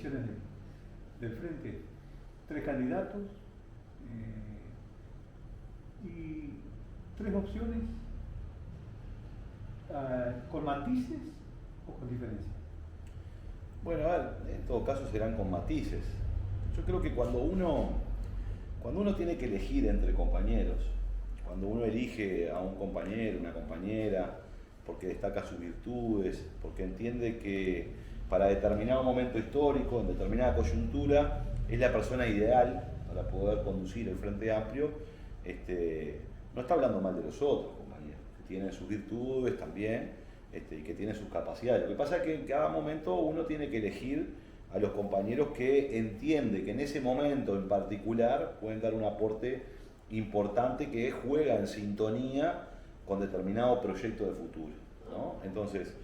elecciones del Frente. 3 candidatos y 3 opciones con matices o con diferencias. Bueno, a ver, en todo caso serán con matices. Yo creo que cuando uno tiene que elegir entre compañeros, cuando uno elige a un compañero, una compañera, porque destaca sus virtudes, porque entiende que para determinado momento histórico, en determinada coyuntura, es la persona ideal para poder conducir el Frente Amplio, no está hablando mal de los otros compañeros, que tienen sus virtudes también y que tienen sus capacidades. Lo que pasa es que en cada momento uno tiene que elegir a los compañeros que entiende que en ese momento en particular pueden dar un aporte importante que juega en sintonía con determinado proyecto de futuro, ¿no? Entonces,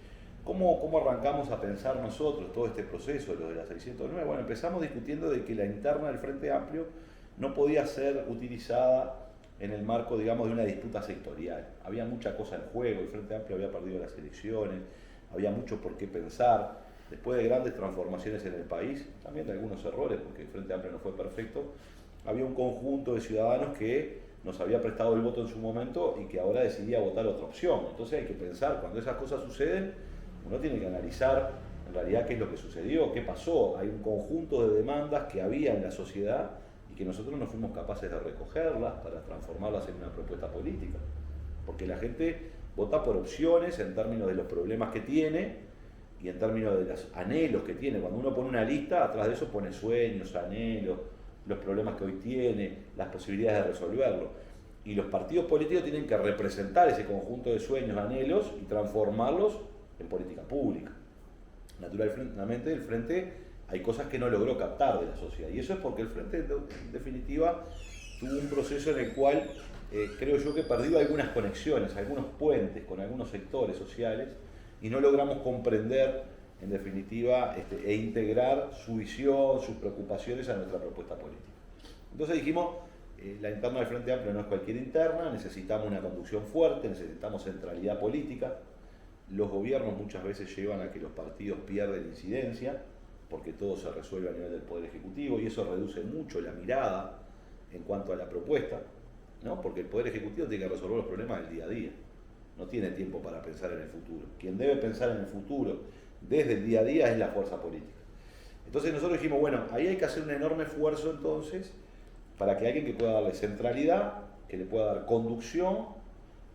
¿cómo arrancamos a pensar nosotros todo este proceso de lo de la 609? Bueno, empezamos discutiendo de que la interna del Frente Amplio no podía ser utilizada en el marco, digamos, de una disputa sectorial. Había mucha cosa en juego, el Frente Amplio había perdido las elecciones, había mucho por qué pensar. Después de grandes transformaciones en el país, también de algunos errores, porque el Frente Amplio no fue perfecto, había un conjunto de ciudadanos que nos había prestado el voto en su momento y que ahora decidía votar otra opción. Entonces hay que pensar, cuando esas cosas suceden, uno tiene que analizar en realidad qué es lo que sucedió, qué pasó. Hay un conjunto de demandas que había en la sociedad y que nosotros no fuimos capaces de recogerlas para transformarlas en una propuesta política. Porque la gente vota por opciones en términos de los problemas que tiene y en términos de los anhelos que tiene. Cuando uno pone una lista, atrás de eso pone sueños, anhelos, los problemas que hoy tiene, las posibilidades de resolverlo. Y los partidos políticos tienen que representar ese conjunto de sueños, anhelos y transformarlos en política pública. Naturalmente el Frente hay cosas que no logró captar de la sociedad. Y eso es porque el Frente, en definitiva, tuvo un proceso en el cual creo yo que perdió algunas conexiones, algunos puentes con algunos sectores sociales y no logramos comprender, en definitiva, e integrar su visión, sus preocupaciones a nuestra propuesta política. Entonces dijimos, la interna del Frente Amplio no es cualquier interna, necesitamos una conducción fuerte, necesitamos centralidad política. Los gobiernos muchas veces llevan a que los partidos pierden incidencia, porque todo se resuelve a nivel del Poder Ejecutivo, y eso reduce mucho la mirada en cuanto a la propuesta, ¿no? Porque el Poder Ejecutivo tiene que resolver los problemas del día a día. No tiene tiempo para pensar en el futuro. Quien debe pensar en el futuro desde el día a día es la fuerza política. Entonces nosotros dijimos, bueno, ahí hay que hacer un enorme esfuerzo entonces para que alguien que pueda darle centralidad, que le pueda dar conducción,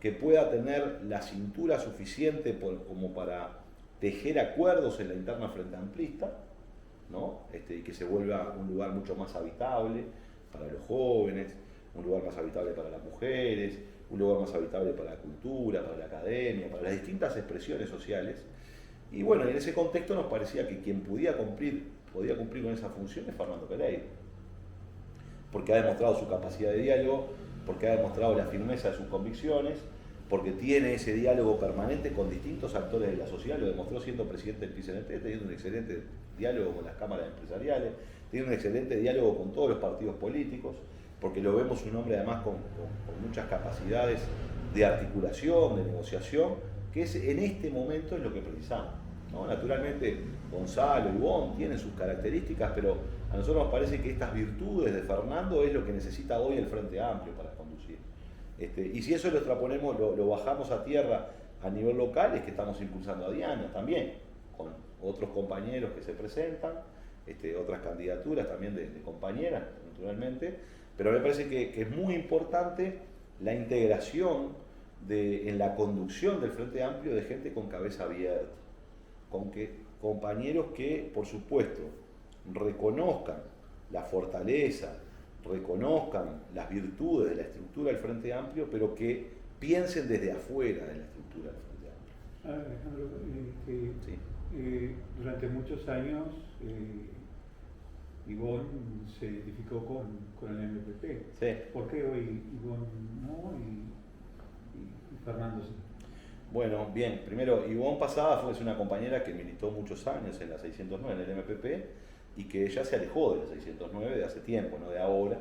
que pueda tener la cintura suficiente como para tejer acuerdos en la interna Frente Amplista, ¿no? Y que se vuelva un lugar mucho más habitable para los jóvenes, un lugar más habitable para las mujeres, un lugar más habitable para la cultura, para la academia, para las distintas expresiones sociales. Y bueno, en ese contexto nos parecía que quien podía cumplir con esa función es Fernando Pereira, porque ha demostrado su capacidad de diálogo, porque ha demostrado la firmeza de sus convicciones, porque tiene ese diálogo permanente con distintos actores de la sociedad, lo demostró siendo presidente del PCNT, teniendo un excelente diálogo con las cámaras empresariales, teniendo un excelente diálogo con todos los partidos políticos, porque lo vemos un hombre además con muchas capacidades de articulación, de negociación, que es, en este momento es lo que precisamos, ¿no? Naturalmente Gonzalo y Ivonne tienen sus características, pero a nosotros nos parece que estas virtudes de Fernando es lo que necesita hoy el Frente Amplio para conducir. Y si eso lo extraponemos, lo bajamos a tierra a nivel local, es que estamos impulsando a Diana también, con otros compañeros que se presentan, otras candidaturas también de compañeras, naturalmente, pero me parece que es muy importante la integración en la conducción del Frente Amplio de gente con cabeza abierta, compañeros que, por supuesto, reconozcan la fortaleza, reconozcan las virtudes de la estructura del Frente Amplio, pero que piensen desde afuera de la estructura del Frente Amplio. Alejandro, Sí. Durante muchos años Ivonne se identificó con el MPP. Sí. ¿Por qué hoy Ivonne no y Fernando sí? Bueno, bien, primero, Ivonne Pasada es una compañera que militó muchos años en la 609, en el MPP, y que ya se alejó de la 609 de hace tiempo, no de ahora.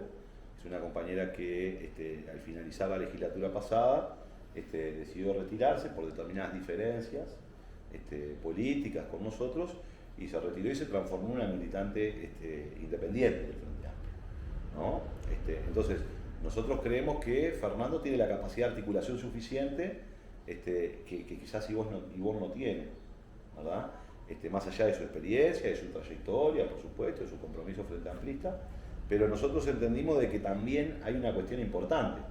Es una compañera que al finalizar la legislatura pasada decidió retirarse por determinadas diferencias políticas con nosotros, y se retiró y se transformó en una militante independiente del Frente Amplio, ¿no? Entonces, nosotros creemos que Fernando tiene la capacidad de articulación suficiente que quizás Ivonne no tiene, ¿verdad? Más allá de su experiencia, de su trayectoria, por supuesto, de su compromiso frente amplista, pero nosotros entendimos de que también hay una cuestión importante,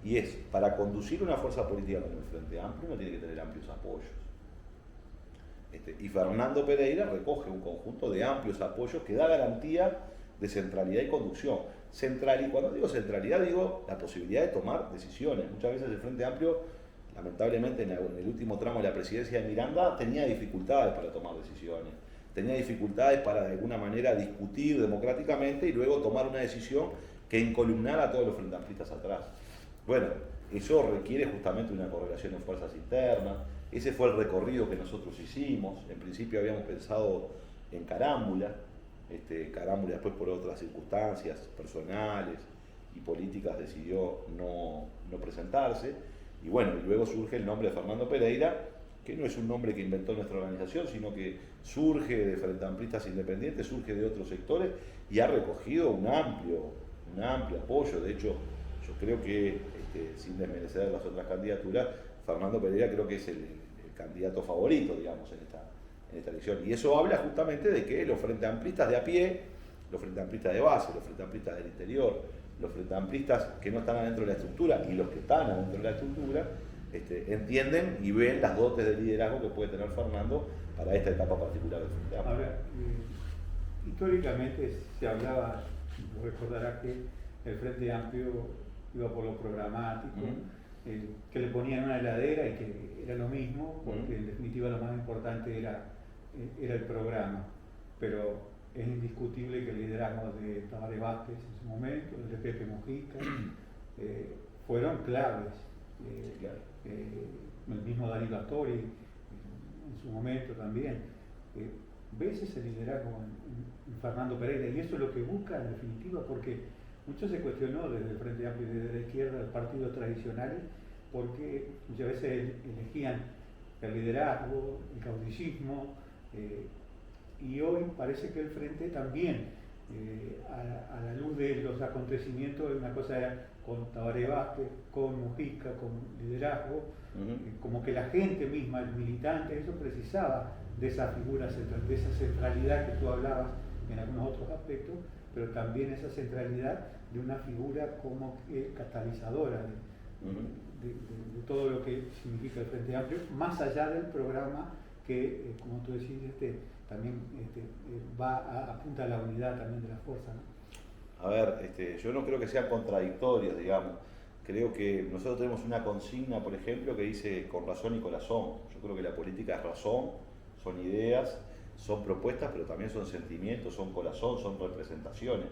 y es, para conducir una fuerza política como el Frente Amplio uno tiene que tener amplios apoyos. Y Fernando Pereira recoge un conjunto de amplios apoyos que da garantía de centralidad y conducción. Y cuando digo centralidad, digo la posibilidad de tomar decisiones. Muchas veces el Frente Amplio, lamentablemente en el último tramo de la presidencia de Miranda, tenía dificultades para tomar decisiones. Tenía dificultades para de alguna manera discutir democráticamente y luego tomar una decisión que encolumnara a todos los frente amplistas atrás. Bueno, eso requiere justamente una correlación en fuerzas internas. Ese fue el recorrido que nosotros hicimos. En principio habíamos pensado en Carámbula. Carámbula después por otras circunstancias personales y políticas decidió no presentarse. Y bueno, y luego surge el nombre de Fernando Pereira, que no es un nombre que inventó nuestra organización, sino que surge de Frente Amplistas Independientes, surge de otros sectores y ha recogido un amplio apoyo. De hecho, yo creo que, sin desmerecer las otras candidaturas, Fernando Pereira creo que es el candidato favorito, digamos, en esta elección. Y eso habla justamente de que los frente amplistas de a pie, los frente amplistas de base, los frente amplistas del interior, los frente amplistas que no están adentro de la estructura y los que están adentro de la estructura, entienden y ven las dotes de liderazgo que puede tener Fernando para esta etapa particular del Frente Amplio. Ahora, históricamente se hablaba, recordará que el Frente Amplio iba por lo programático, que le ponían una heladera y que era lo mismo, porque en definitiva lo más importante era el programa. Pero es indiscutible que el liderazgo de Tabaré Vázquez en su momento, el de Pepe Mujica, fueron claves. El mismo Danilo Astori en su momento también. ¿Ves ese liderazgo en Fernando Pereira? Y eso es lo que busca en definitiva, porque mucho se cuestionó desde el Frente Amplio y desde la izquierda, los partidos tradicionales, porque muchas veces elegían el liderazgo, el caudillismo, y hoy parece que el Frente también, a la luz de los acontecimientos, una cosa era con Tabaré Vázquez, con Mujica, con liderazgo, como que la gente misma, el militante, eso precisaba de esa figura central, de esa centralidad que tú hablabas en algunos otros aspectos, pero también esa centralidad de una figura como catalizadora de todo lo que significa el Frente Amplio, más allá del programa que, como tú decís, también apunta a la unidad también de la fuerza, ¿no? A ver, yo no creo que sean contradictorios, digamos. Creo que nosotros tenemos una consigna, por ejemplo, que dice con razón y corazón. Yo creo que la política es razón, son ideas, son propuestas, pero también son sentimientos, son corazón, son representaciones.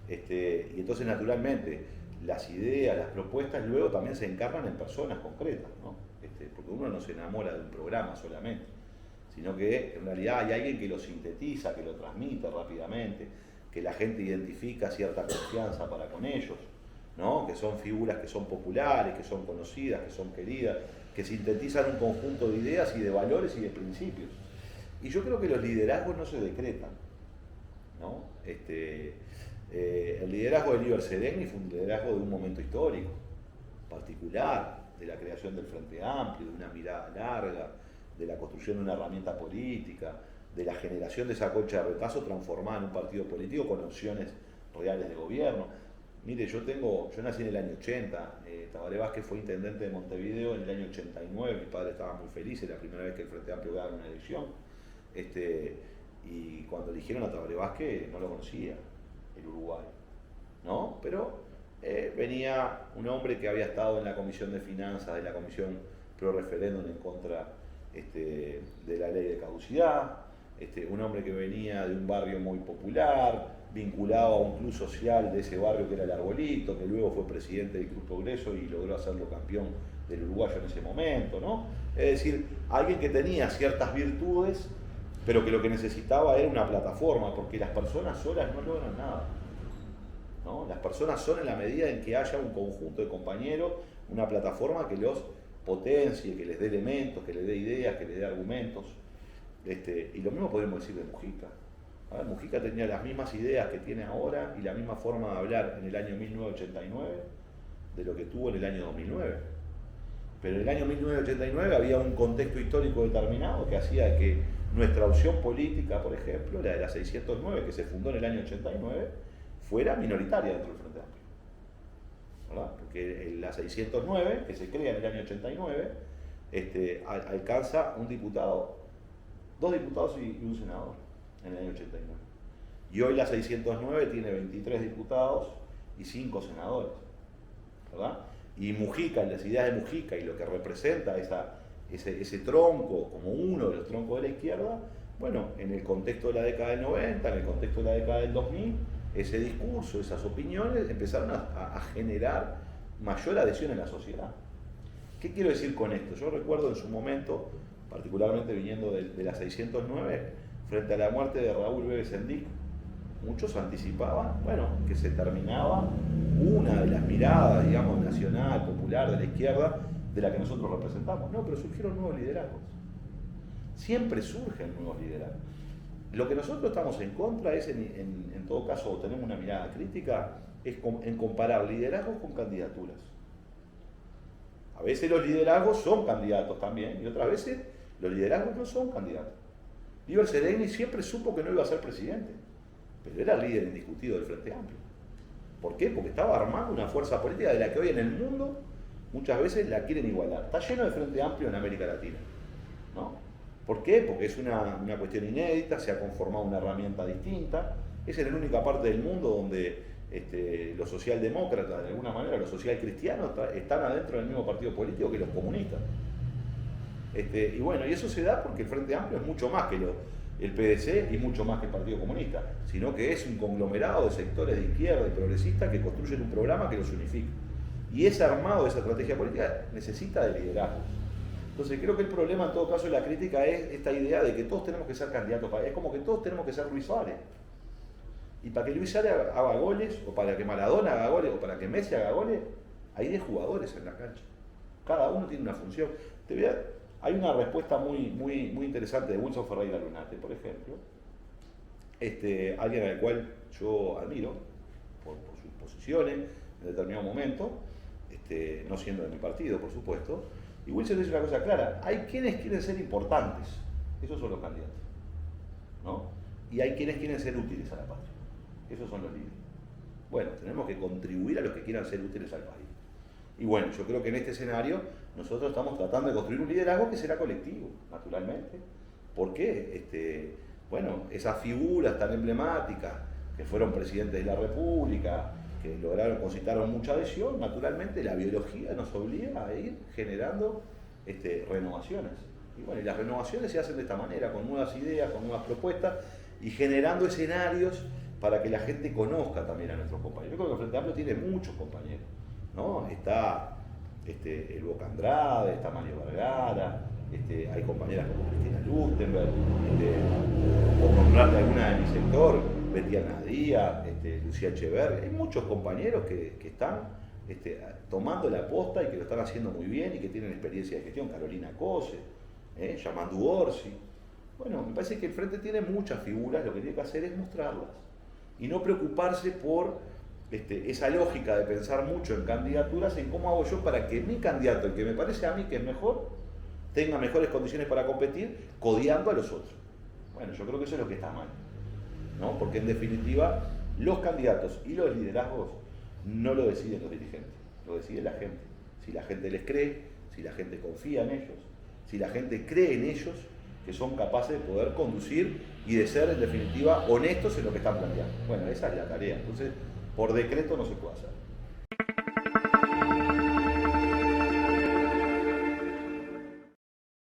Y entonces, naturalmente, las ideas, las propuestas, luego también se encarnan en personas concretas, ¿no? Porque uno no se enamora de un programa solamente, sino que en realidad hay alguien que lo sintetiza, que lo transmite rápidamente, que la gente identifica cierta confianza para con ellos, ¿no? Que son figuras que son populares, que son conocidas, que son queridas, que sintetizan un conjunto de ideas y de valores y de principios. Y yo creo que los liderazgos no se decretan, ¿no? El liderazgo de Líber Seregni fue un liderazgo de un momento histórico, particular, de la creación del Frente Amplio, de una mirada larga, de la construcción de una herramienta política, de la generación de esa colcha de retazo transformada en un partido político con opciones reales de gobierno. Mire, yo nací en el año 80, Tabaré Vázquez fue intendente de Montevideo en el año 89, mi padre estaba muy feliz, era la primera vez que el Frente Amplio ganaba una elección. Y cuando eligieron a Tabaré Vázquez no lo conocía el Uruguay, ¿no? Pero venía un hombre que había estado en la Comisión de Finanzas, de la Comisión Pro Referéndum en contra de la ley de caducidad, un hombre que venía de un barrio muy popular, vinculado a un club social de ese barrio que era el Arbolito, que luego fue presidente del Club Progreso y logró hacerlo campeón del uruguayo en ese momento, ¿no? Es decir, alguien que tenía ciertas virtudes, pero que lo que necesitaba era una plataforma, porque las personas solas no logran nada, ¿no? Las personas son en la medida en que haya un conjunto de compañeros, una plataforma que los potencie, que les dé elementos, que les dé ideas, que les dé argumentos. Y lo mismo podemos decir de Mujica. Mujica tenía las mismas ideas que tiene ahora y la misma forma de hablar en el año 1989 de lo que tuvo en el año 2009. Pero en el año 1989 había un contexto histórico determinado que hacía que nuestra opción política, por ejemplo, la de la 609, que se fundó en el año 89, fuera minoritaria dentro del Frente Amplio. ¿Verdad? Porque la 609, que se crea en el año 89, alcanza un diputado, 2 diputados y un senador en el año 89. Y hoy la 609 tiene 23 diputados y 5 senadores. ¿Verdad? Y Mujica, las ideas de Mujica y lo que representa ese tronco como uno de los troncos de la izquierda, bueno, en el contexto de la década del 90, en el contexto de la década del 2000, ese discurso, esas opiniones empezaron a generar mayor adhesión en la sociedad. ¿Qué quiero decir con esto? Yo recuerdo en su momento, particularmente viniendo de la 609, frente a la muerte de Raúl Bebe Sendic, muchos anticipaban, bueno, que se terminaba una de las miradas, digamos, nacional, popular, de la izquierda, de la que nosotros representamos. No, pero surgieron nuevos liderazgos. Siempre surgen nuevos liderazgos. Lo que nosotros estamos en contra es, en todo caso, tenemos una mirada crítica, es en comparar liderazgos con candidaturas. A veces los liderazgos son candidatos también, y otras veces los liderazgos no son candidatos. Líber Seregni siempre supo que no iba a ser presidente, pero era el líder indiscutido del Frente Amplio. ¿Por qué? Porque estaba armando una fuerza política de la que hoy en el mundo muchas veces la quieren igualar. Está lleno de Frente Amplio en América Latina, ¿no? ¿Por qué? Porque es una cuestión inédita, se ha conformado una herramienta distinta. Esa es la única parte del mundo donde los socialdemócratas, de alguna manera, los socialcristianos están adentro del mismo partido político que los comunistas. Y bueno, y eso se da porque el Frente Amplio es mucho más que el PDC y mucho más que el Partido Comunista, sino que es un conglomerado de sectores de izquierda y progresistas que construyen un programa que los unifica. Y ese armado, esa estrategia política, necesita de liderazgos. Entonces creo que el problema en todo caso de la crítica es esta idea de que todos tenemos que ser candidatos, es como que todos tenemos que ser Luis Suárez. Y para que Luis Suárez haga goles, o para que Maradona haga goles, o para que Messi haga goles, hay 10 jugadores en la cancha. Cada uno tiene una función. Hay una respuesta muy interesante de Wilson Ferreira Lunate, por ejemplo, alguien al cual yo admiro por sus posiciones en determinado momento, no siendo de mi partido, por supuesto. Y Wilson dice una cosa clara: hay quienes quieren ser importantes, esos son los candidatos, ¿no? Y hay quienes quieren ser útiles a la patria, esos son los líderes. Bueno, tenemos que contribuir a los que quieran ser útiles al país. Y bueno, yo creo que en este escenario nosotros estamos tratando de construir un liderazgo que será colectivo, naturalmente. ¿Por qué? Bueno, esas figuras tan emblemáticas que fueron presidentes de la República, que concitaron mucha adhesión, naturalmente la biología nos obliga a ir generando renovaciones. Y bueno, y las renovaciones se hacen de esta manera, con nuevas ideas, con nuevas propuestas y generando escenarios para que la gente conozca también a nuestros compañeros. Yo creo que el Frente Amplio tiene muchos compañeros, ¿no? Está el Boca Andrade, está Mario Vergara, hay compañeras como Cristina Lustenberg, por nombrarte alguna de mi sector, Betiana Díaz, Lucía Echeverri. Hay muchos compañeros que están tomando la posta y que lo están haciendo muy bien y que tienen experiencia de gestión. Carolina Cose, Yamandu Orsi. Bueno, me parece que el Frente tiene muchas figuras, lo que tiene que hacer es mostrarlas y no preocuparse por esa lógica de pensar mucho en candidaturas, en cómo hago yo para que mi candidato, el que me parece a mí que es mejor, tenga mejores condiciones para competir, codeando a los otros. Bueno, yo creo que eso es lo que está mal, ¿no? Porque en definitiva, los candidatos y los liderazgos no lo deciden los dirigentes, lo decide la gente. Si la gente les cree, si la gente confía en ellos, si la gente cree en ellos, que son capaces de poder conducir y de ser, en definitiva, honestos en lo que están planteando. Bueno, esa es la tarea. Entonces, por decreto no se puede hacer.